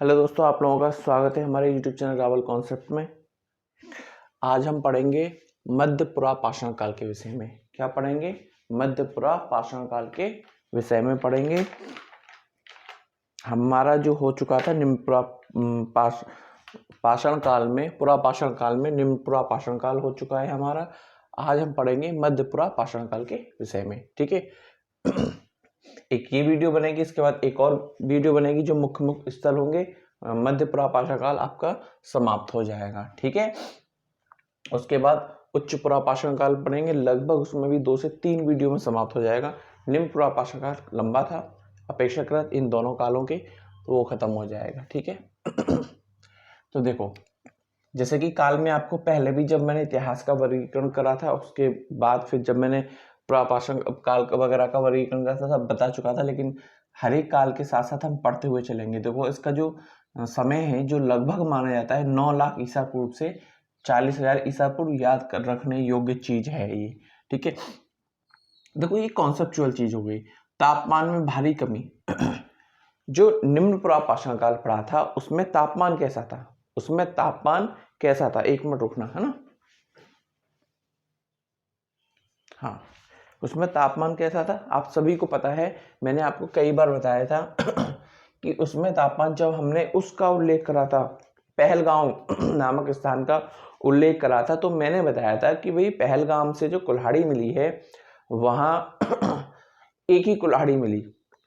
Hello दोस्तों, आप लोगों का स्वागत है हमारे यूट्यूब चैनल रावल कॉन्सेप्ट में। आज हम पढ़ेंगे मध्यपुरा पाषाण काल के विषय में। क्या पढ़ेंगे? मध्यपुरा पाषाण काल के विषय में पढ़ेंगे। हमारा जो हो चुका था निम्नपुरा पाषाण काल में, पुरा पाषाण काल में निम्नपुरा पाषाण काल हो चुका है हमारा। आज हम पढ़ेंगे मध्यपुरा पाषाण काल के विषय में। ठीक है। एक ये वीडियो बनेगी, इसके बाद एक और वीडियो बनेगी जो मुख्य स्थल होंगे। मध्यपुरा पाषाण काल आपका समाप्त हो जाएगा। ठीक है। उसके बाद उच्चपुरा पाषाण काल पढ़ेंगे, लगभग उसमें भी 2 से 3 वीडियो में समाप्त हो जाएगा। निम्नपुरा पाषाण काल लंबा था अपेक्षाकृत इन दोनों कालों के, तो वो खत्म हो जाएगा। ठीक है। तो देखो, जैसे कि काल में आपको पहले भी जब मैंने इतिहास का वर्गीकरण करा था, उसके बाद फिर जब मैंने पाषाण काल वगैरह का वर्गीकरण करा था सब बता चुका था, लेकिन हर एक काल के साथ साथ हम पढ़ते हुए चलेंगे। देखो, इसका जो समय है जो लगभग माना जाता है 9 लाख ईसा पूर्व से 40,000 ईसा पूर्व, याद कर रखने योग्य चीज है ये। ठीक है। देखो, ये कॉन्सेप्चुअल चीज हो गई। तापमान में भारी कमी जो निम्नपुरा पाषाण काल पड़ा था उसमें तापमान कैसा था? उसमें तापमान कैसा था? 1 मिनट रुकना, है ना। हाँ, उसमें तापमान कैसा था आप सभी को पता है। मैंने आपको कई बार बताया था कि उसमें तापमान, जब हमने उसका उल्लेख करा था, पहलगांव नामक स्थान का उल्लेख करा था, तो मैंने बताया था कि भाई पहलगाम से जो कुल्हाड़ी मिली है वहां एक ही कुल्हाड़ी मिली,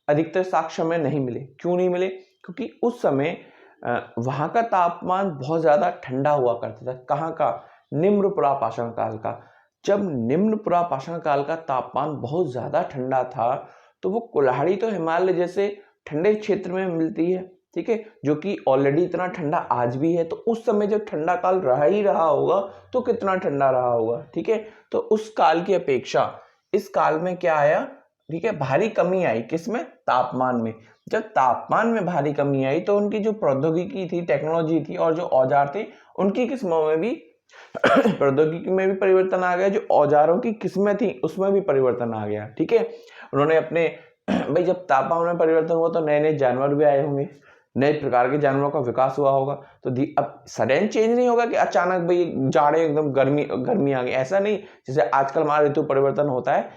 अधिकतर साक्ष्य में नहीं मिले। क्यों नहीं मिले? क्योंकि उस समय वहां का तापमान बहुत ज्यादा ठंडा हुआ करता था। कहाँ का? निम्नपुरा पाषाण काल का। जब निम्नपुरा पाषाण काल का तापमान बहुत ज्यादा ठंडा था, तो वो कुल्हाड़ी तो हिमालय जैसे ठंडे क्षेत्र में मिलती है, ठीक है, जो कि ऑलरेडी इतना ठंडा आज भी है। तो उस समय जब ठंडा काल रहा ही रहा होगा तो कितना ठंडा रहा होगा। ठीक है। तो उस काल की अपेक्षा इस काल में क्या आया? ठीक है, भारी कमी आई। किसमें? तापमान में। जब तापमान में भारी कमी आई तो उनकी जो प्रौद्योगिकी थी, टेक्नोलॉजी थी और जो औजार थे, उनकी किस्मों में भी प्रौद्योगिकी में भी परिवर्तन आ गया। जो औजारों की किस्में थी उसमें भी परिवर्तन आ गया। ठीक है। उन्होंने अपने भाई जब तापमान में परिवर्तन हुआ तो नए नए जानवर भी आए होंगे, नए प्रकार के जानवरों का विकास हुआ होगा। तो अब सडन चेंज नहीं होगा कि अचानक भाई जाड़े एकदम गर्मी आ गई, ऐसा नहीं। जैसे आजकल हमारा ऋतु परिवर्तन होता है,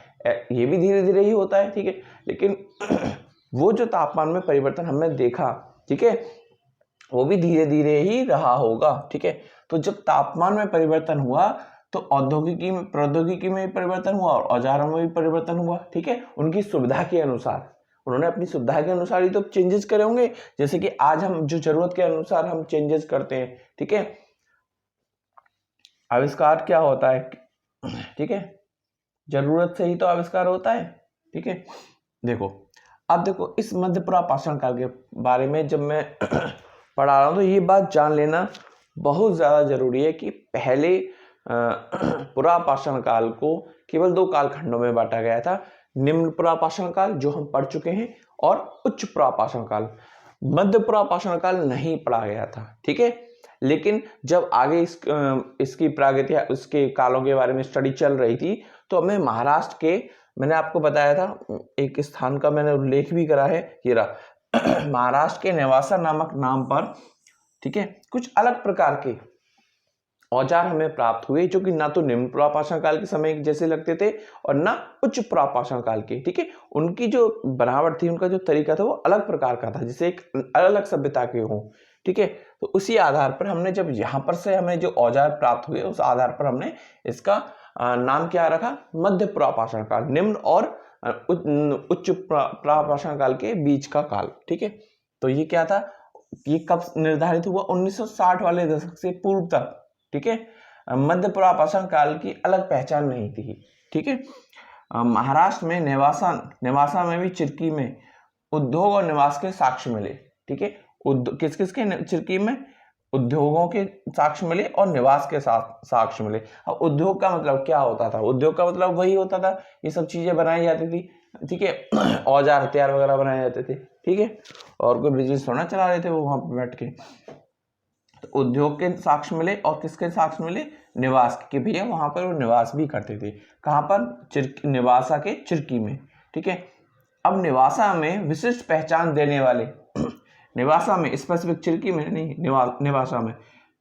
ये भी धीरे धीरे ही होता है। ठीक है। लेकिन वो जो तापमान में परिवर्तन हमने देखा, ठीक है, वो भी धीरे धीरे ही रहा होगा। ठीक है। तो जब तापमान में परिवर्तन हुआ तो प्रौद्योगिकी में भी परिवर्तन हुआ और औजारों में भी परिवर्तन हुआ। ठीक है। उनकी सुविधा के अनुसार, उन्होंने अपनी सुविधा के अनुसार ही तो चेंजेस करे होंगे। जैसे कि आज हम जो जरूरत के अनुसार हम चेंजेस करते हैं। ठीक है। आविष्कार क्या होता है? ठीक है, जरूरत से ही तो आविष्कार होता है। ठीक है। देखो, अब देखो इस मध्यपुरा पाषाण काल के बारे में जब मैं पढ़ा रहा हूं तो ये बात जान लेना बहुत ज्यादा जरूरी है कि पहले पुरा पाषाण काल को केवल 2 कालखंडों में बांटा गया था। निम्नपुरा पाषाण काल जो हम पढ़ चुके हैं, और उच्चपुरा पाषाण काल। मध्यपुरा पाषाण काल नहीं पढ़ा गया था। ठीक है। लेकिन जब आगे इसकी प्रागैतिहासिक उसके कालों के बारे में स्टडी चल रही थी, तो हमें महाराष्ट्र के, मैंने आपको बताया था एक स्थान का मैंने उल्लेख भी करा है, ये रहा महाराष्ट्र के नेवासा नामक नाम पर, ठीक है, कुछ अलग प्रकार के औजार हमें प्राप्त हुए जो कि ना तो निम्नपुरा पाषाण काल के समय जैसे लगते थे और ना उच्चपुरा पाषाण काल के। ठीक है। उनकी जो बनावट थी, उनका जो तरीका था वो अलग प्रकार का था, जैसे एक अलग अलग सभ्यता के हों। ठीक है। तो उसी आधार पर हमने, जब यहाँ पर से हमें जो औजार प्राप्त हुए उस आधार पर हमने इसका नाम क्या रखा? मध्यपुरा पाषाण काल। निम्न और उच्च पाषाण काल के बीच का काल। ठीक है। तो ये क्या था? ये कब निर्धारित हुआ? 1960 वाले दशक से पूर्व तक। ठीक है। मध्यपुरा पाषाण काल की अलग पहचान नहीं थी। ठीक है। महाराष्ट्र में नेवासा में भी चिरकी में उद्योग और निवास के साक्ष्य मिले। ठीक है। किस किस के चिरकी में? उद्योगों के साक्ष्य मिले और निवास के साथ साक्ष्य मिले। अब उद्योग का मतलब क्या होता था? उद्योग का मतलब वही होता था, ये सब चीजें बनाई जाती थी। ठीक है। औजार हथियार वगैरह बनाए जाते थे। ठीक है। और कोई बिजनेस थोड़ा चला रहे थे वो वहां पर बैठ के। तो उद्योग के साक्ष्य मिले और किसके साक्ष्य मिले? निवास के, भैया वहां पर वो निवास भी करते थे। कहां पर? निवासा के चिरकी में। ठीक है। अब निवासा में विशिष्ट पहचान देने वाले निवासा में, स्पेसिफिक चिरकी में नहीं, निवासा में,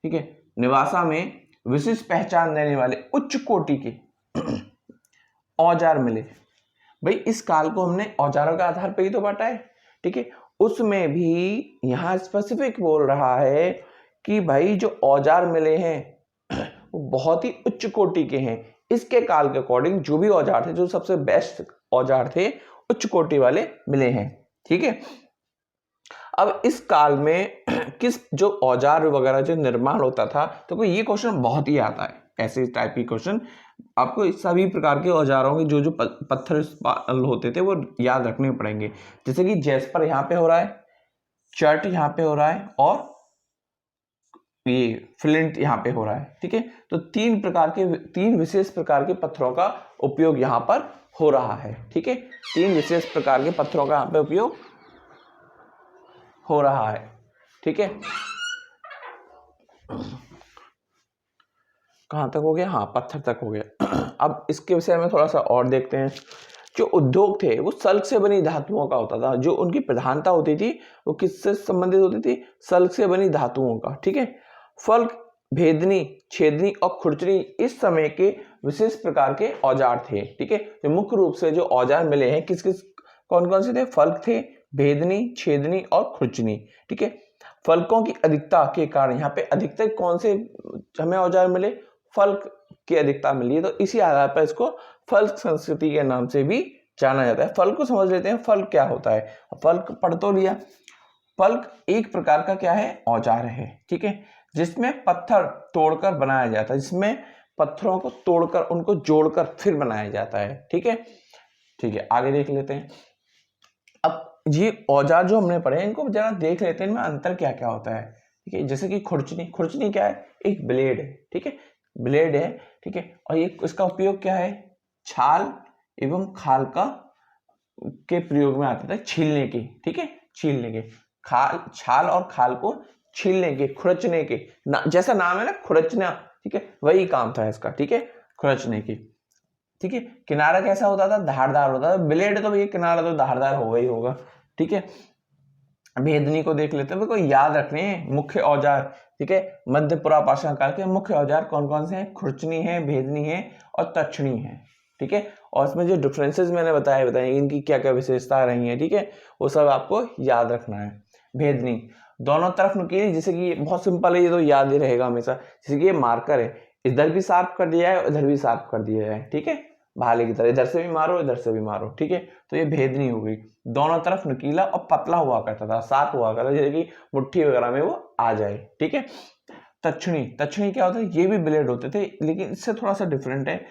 ठीक है, निवासा में विशिष्ट पहचान देने वाले उच्च कोटि के औजार मिले। भाई इस काल को हमने औजारों के आधार पर ही तो बांटा है, ठीक है। उसमें भी यहाँ स्पेसिफिक बोल रहा है कि भाई जो औजार मिले हैं वो बहुत ही उच्च कोटि के हैं। इसके काल के अकॉर्डिंग जो भी औजार थे, जो सबसे बेस्ट औजार थे, उच्च कोटि वाले मिले हैं, ठीक है। अब इस काल में किस जो औजार वगैरह जो निर्माण होता था, तो ये क्वेश्चन बहुत ही आता है, ऐसे टाइप की क्वेश्चन आपको सभी प्रकार के औजारों के जो जो पत्थर होते थे वो याद रखने पड़ेंगे। जैसे कि जैस्पर यहाँ पे हो रहा है, चर्ट यहाँ पे हो रहा है, और ये फ्लिंट यहाँ पे हो रहा है, ठीक है। तो तीन विशेष प्रकार के पत्थरों का उपयोग यहाँ पर हो रहा है, ठीक है। तीन विशेष प्रकार के पत्थरों का यहाँ पे उपयोग हो रहा है, ठीक है। कहां तक हो गया? हाँ, पत्थर तक हो गया। अब इसके विषय में थोड़ा सा और देखते हैं। जो उद्योग थे वो सल्क से बनी धातुओं का होता था। जो उनकी प्रधानता होती थी वो किससे संबंधित होती थी? सल्क से बनी धातुओं का, ठीक है। फल्क, भेदनी, छेदनी और खुरचनी इस समय के विशेष प्रकार के औजार थे, ठीक है। तो मुख्य रूप से जो औजार मिले हैं किस किस कौन कौन से थे? फल्क थे, भेदनी, छेदनी और खुरचनी, ठीक है। फल्कों की अधिकता के कारण यहाँ पे अधिकतर कौन से हमें औजार मिले? फल्क की अधिकता मिली है, तो इसी आधार पर इसको फल्क संस्कृति के नाम से भी जाना जाता है। फल्क को समझ लेते हैं, फल्क क्या होता है। फल्क पढ़ तो लिया। फल्क एक प्रकार का क्या है? औजार है, ठीक है, जिसमें पत्थर तोड़कर बनाया जाता है, जिसमें पत्थरों को तोड़कर उनको जोड़कर फिर बनाया जाता है, ठीक है। ठीक है, आगे देख लेते हैं। अब ये औजार जो हमने पढ़े इनको जरा देख लेते हैं, इनमें अंतर क्या क्या होता है, ठीक है। जैसे कि खुरचनी, खुरचनी क्या है? एक ब्लेड है, ठीक है, ब्लेड है, ठीक है। और ये इसका उपयोग क्या है? छाल एवं खाल का के प्रयोग में आता था, छीलने की, ठीक है, छीलने के, छाल और खाल को छीलने के, खुरचने के, जैसा नाम है ना, खुरचना, ठीक है, वही काम था इसका, ठीक है, खुरचने की, ठीक है। किनारा कैसा होता था? धारदार होता था। ब्लेड तो भैया किनारा तो धारदार होगा ही होगा, ठीक है। भेदनी को देख लेते हैं, कोई याद रखने मुख्य औजार, ठीक है। मध्य पुरापाषाण काल के मुख्य औजार कौन कौन से हैं? खुरचनी है, भेदनी है और तक्षणी है, ठीक है। और इसमें जो डिफरेंसेस मैंने बताए इनकी क्या क्या विशेषता रही है, ठीक है, वो सब आपको याद रखना है। भेदनी दोनों तरफ नुकीली, जैसे कि बहुत सिंपल है, ये तो याद ही रहेगा हमेशा। जैसे कि ये मार्कर है, इधर भी शार्प कर दिया है, इधर भी शार्प कर दिया है, ठीक है, भाले की तरह, इधर से भी मारो, इधर से भी मारो, ठीक है। तो ये भेदनी हो गई। दोनों तरफ नुकीला और पतला हुआ करता था, शार्प हुआ करता था, जैसे कि मुट्ठी वगैरह में वो आ जाए, ठीक है। तक्षणी, तक्षणी क्या होता है? ये भी ब्लेड होते थे, लेकिन इससे थोड़ा सा डिफरेंट है,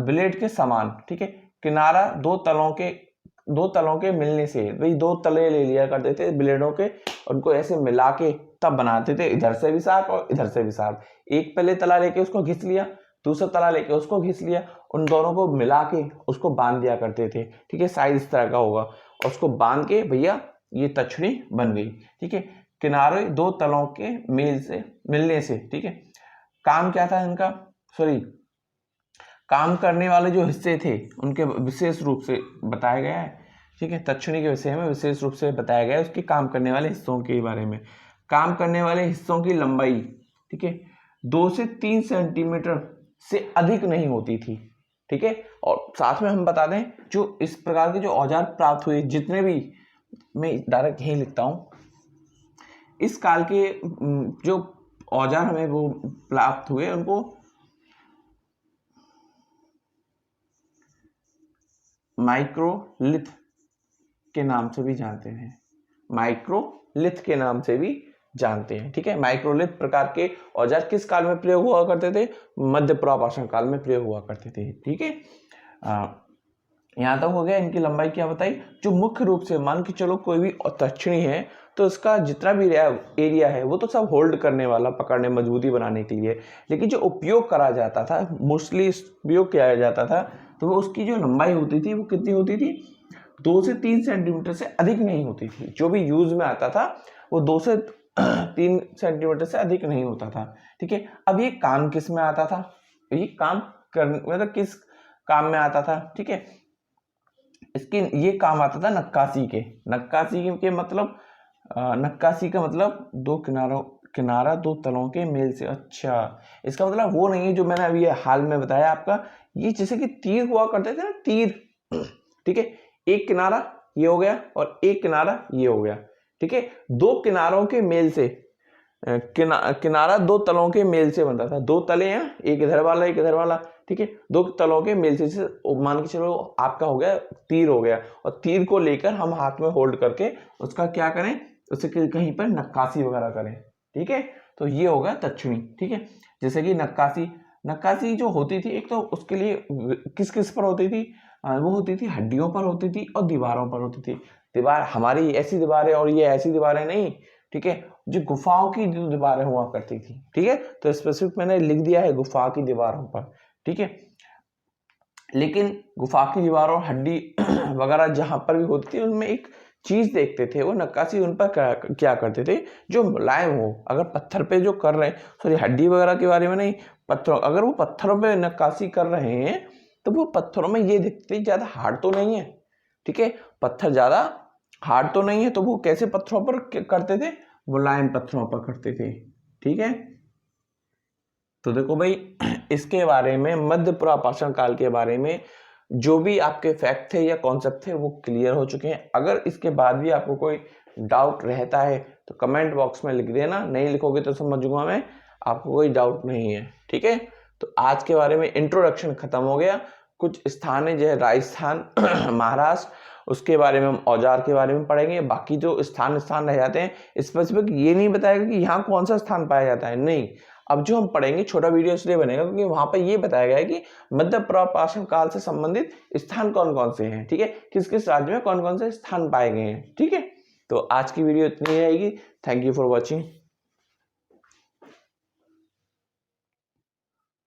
ब्लेड के समान, ठीक है। किनारा दो तलों के मिलने से, भाई दो तले ले लिया करते थे ब्लेडों के, उनको ऐसे मिला के तब बनाते थे, इधर से भी शार्प और इधर से भी शार्प। एक पहले तला लेके उसको घिस लिया, दूसरा तला लेके उसको घिस लिया, उन दोनों को मिला के उसको बांध दिया करते थे, ठीक है। साइज इस तरह का होगा और उसको बांध के भैया ये तक्षणी बन गई, ठीक है। किनारे दो तलों के मिलने से, ठीक है। काम क्या था इनका? सॉरी, काम करने वाले जो हिस्से थे उनके विशेष रूप से बताया गया है, ठीक है। तक्षणी के विषय में विशेष रूप से बताया गया है उसके काम करने वाले हिस्सों के बारे में। काम करने वाले हिस्सों की लंबाई, ठीक है, 2 से 3 सेंटीमीटर से अधिक नहीं होती थी, ठीक है। और साथ में हम बता दें, जो इस प्रकार के जो औजार प्राप्त हुए, जितने भी, मैं डायरेक्ट यही लिखता हूं, इस काल के जो औजार हमें वो प्राप्त हुए उनको माइक्रोलिथ के नाम से भी जानते हैं, माइक्रोलिथ के नाम से भी जानते हैं, ठीक है। माइक्रोलिथ प्रकार के औजार किस काल में प्रयोग हुआ करते थे? मध्य पुरापाषाण काल में प्रयोग हुआ करते थे, ठीक है। यहां तक हो गया। इनकी लंबाई क्या बताई? जो मुख्य रूप से मान के चलो कोई भी तक्षणी है तो इसका जितना भी एरिया है वो तो सब होल्ड करने वाला, पकड़ने, मजबूती बनाने के लिए, लेकिन जो उपयोग करा जाता था, मोस्टली उपयोग किया जाता था, तो वो उसकी जो लंबाई होती थी वो कितनी होती थी? 2 से 3 सेंटीमीटर से अधिक नहीं होती थी। जो भी यूज में आता था वो 2 से 3 सेंटीमीटर से अधिक नहीं होता था, ठीक है। अब ये काम किस में आता था? ये काम मतलब किस काम में आता था, ठीक है। इसकी ये काम आता था नक्काशी के, नक्काशी के मतलब नक्काशी का मतलब किनारा दो तलों के मेल से। अच्छा, इसका मतलब वो नहीं है जो मैंने अभी हाल में बताया आपका, ये जैसे कि तीर हुआ करते थे ना, तीर, ठीक है, एक किनारा ये हो गया और एक किनारा ये हो गया, ठीक है, दो किनारों के मेल से, किनारा दो तलों के मेल से बनता था, दो तले हैं, एक इधर वाला एक इधर वाला, ठीक है, दो तलों के मेल से मान के चलो आपका हो गया तीर हो गया, और तीर को लेकर हम हाथ में होल्ड करके उसका क्या करें, उससे कहीं पर नक्काशी वगैरह करें, ठीक है, तो ये हो गया दक्षिणी, ठीक है। जैसे कि नक्काशी जो होती थी, एक तो उसके लिए किस किस पर होती थी, वो होती थी हड्डियों पर होती थी और दीवारों पर होती थी। दीवार हमारी ऐसी दीवारें और ये ऐसी दीवारें नहीं, ठीक है, जो गुफाओं की जो दीवारें हुआ करती थी, ठीक है, तो स्पेसिफिक मैंने लिख दिया है गुफा की दीवारों पर, ठीक है। लेकिन गुफा की दीवारों और हड्डी वगैरह जहां पर भी होती थी, उनमें एक चीज देखते थे, वो नक्काशी उन पर क्या करते थे, जो मुलायम हो, अगर पत्थर पे जो कर रहे हैं, सॉरी हड्डी वगैरह के बारे में नहीं, पत्थरों, अगर वो पत्थरों पे नक्काशी कर रहे हैं तो वो पत्थरों में ये दिखते थे ज्यादा हार्ड तो नहीं है, ठीक है, पत्थर ज्यादा हार्ड तो नहीं है, तो वो कैसे पत्थरों पर करते थे, मुलायम पत्थरों पर करते थे, ठीक है। तो देखो भाई, इसके बारे में मध्य पुरापाषाण काल के बारे में जो भी आपके फैक्ट थे या कॉन्सेप्ट थे वो क्लियर हो चुके हैं। अगर इसके बाद भी आपको कोई डाउट रहता है तो कमेंट बॉक्स में लिख देना, नहीं लिखोगे तो समझूंगा मैं आपको कोई डाउट नहीं है, ठीक है। तो आज के बारे में इंट्रोडक्शन खत्म हो गया। कुछ स्थान है जैसे राजस्थान महाराष्ट्र, उसके बारे में हम औजार के बारे में पढ़ेंगे। बाकी जो स्थान रह जाते हैं, स्पेसिफिक ये नहीं बताएगा कि यहाँ कौन सा स्थान पाया जाता है, नहीं। अब जो हम पढ़ेंगे छोटा वीडियो इसलिए बनेगा क्योंकि वहां पर ये बताया गया है कि मध्य पुरापाषाण काल से संबंधित स्थान कौन कौन से हैं, ठीक है, किस किस राज्य में कौन कौन से स्थान पाए गए हैं, ठीक है। तो आज की वीडियो इतनी रहेगी। Thank you for watching.